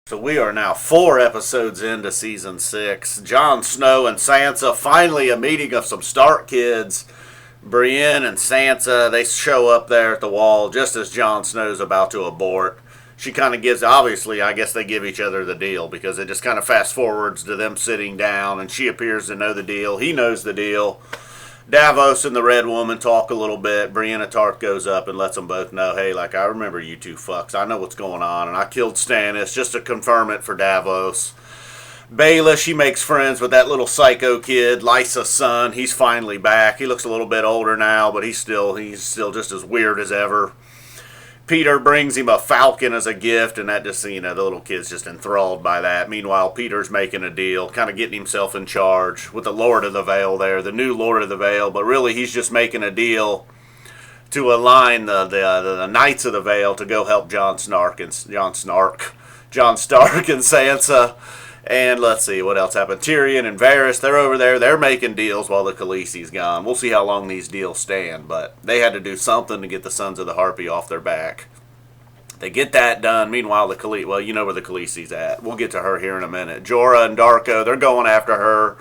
So we are now 4 episodes into Season 6. Jon Snow and Sansa, finally a meeting of some Stark kids. Brienne and Sansa, they show up there at the wall just as Jon Snow's about to abort. She kind of gives, obviously, I guess they give each other the deal because it just kind of fast forwards to them sitting down and she appears to know the deal. He knows the deal. Davos and the Red Woman talk a little bit. Brienne Tarth goes up and lets them both know, hey, like, I remember you two fucks. I know what's going on. And I killed Stannis just to confirm it for Davos. Baela, she makes friends with that little psycho kid, Lysa's son. He's finally back. He looks a little bit older now, but he's still just as weird as ever. Peter brings him a falcon as a gift, and that just, the little kid's just enthralled by that. Meanwhile, Peter's making a deal, kind of getting himself in charge with the Lord of the Vale there, the new Lord of the Vale, but really he's just making a deal to align the Knights of the Vale to go help Jon Stark and Sansa. And let's see, what else happened? Tyrion and Varys, they're over there. They're making deals while the Khaleesi's gone. We'll see how long these deals stand, but they had to do something to get the Sons of the Harpy off their back. They get that done. Meanwhile, the Khaleesi, well, you know where the Khaleesi's at. We'll get to her here in a minute. Jorah and Darko, they're going after her.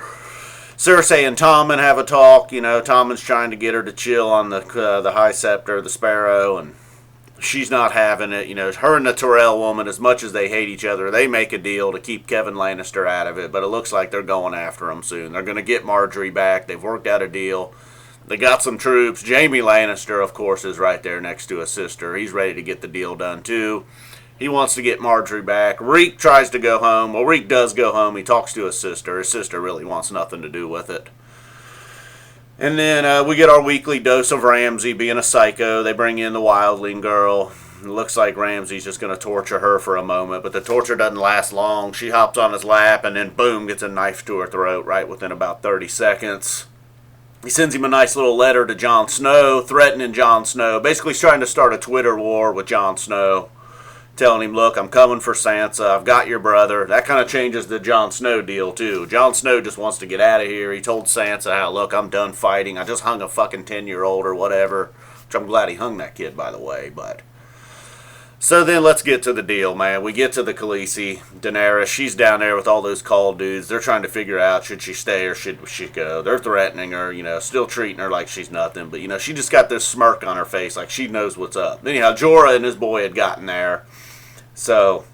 Cersei and Tommen have a talk. Tommen's trying to get her to chill on the High Scepter, the Sparrow, and she's not having it. Her and the Tyrell woman, as much as they hate each other, they make a deal to keep Kevin Lannister out of it, but it looks like they're going after him soon. They're going to get Margaery back. They've worked out a deal. They got some troops. Jaime Lannister, of course, is right there next to his sister. He's ready to get the deal done, too. He wants to get Margaery back. Reek tries to go home. Well, Reek does go home. He talks to his sister. His sister really wants nothing to do with it. And then we get our weekly dose of Ramsay being a psycho. They bring in the wildling girl. It looks like Ramsay's just going to torture her for a moment, but the torture doesn't last long. She hops on his lap and then boom, gets a knife to her throat right within about 30 seconds. He sends him a nice little letter to Jon Snow, threatening Jon Snow. Basically, he's trying to start a Twitter war with Jon Snow, telling him, look, I'm coming for Sansa. I've got your brother. That kind of changes the Jon Snow deal, too. Jon Snow just wants to get out of here. He told Sansa how, look, I'm done fighting. I just hung a fucking 10-year-old or whatever. Which I'm glad he hung that kid, by the way. But so then let's get to the deal, man. We get to the Khaleesi. Daenerys, she's down there with all those Khal dudes. They're trying to figure out, should she stay or should she go? They're threatening her, still treating her like she's nothing. But, she just got this smirk on her face like she knows what's up. Anyhow, Jorah and his boy had gotten there. So,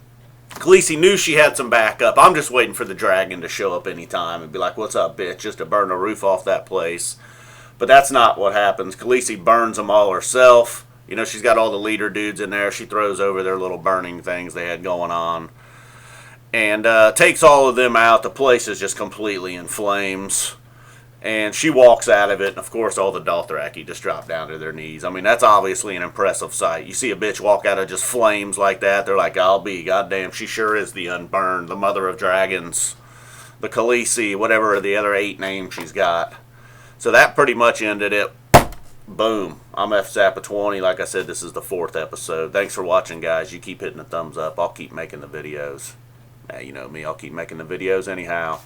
Khaleesi knew she had some backup. I'm just waiting for the dragon to show up anytime and be like, what's up, bitch? Just to burn the roof off that place. But that's not what happens. Khaleesi burns them all herself. She's got all the leader dudes in there. She throws over their little burning things they had going on. And takes all of them out. The place is just completely in flames. And she walks out of it, and of course all the Dothraki just drop down to their knees. I mean, that's obviously an impressive sight. You see a bitch walk out of just flames like that, they're like, I'll be, goddamn, she sure is the Unburned, the Mother of Dragons, the Khaleesi, whatever the other 8 names she's got. So that pretty much ended it. Boom. I'm Fzappa 20. Like I said, this is the 4th episode. Thanks for watching, guys. You keep hitting the thumbs up. I'll keep making the videos. You know me, I'll keep making the videos anyhow.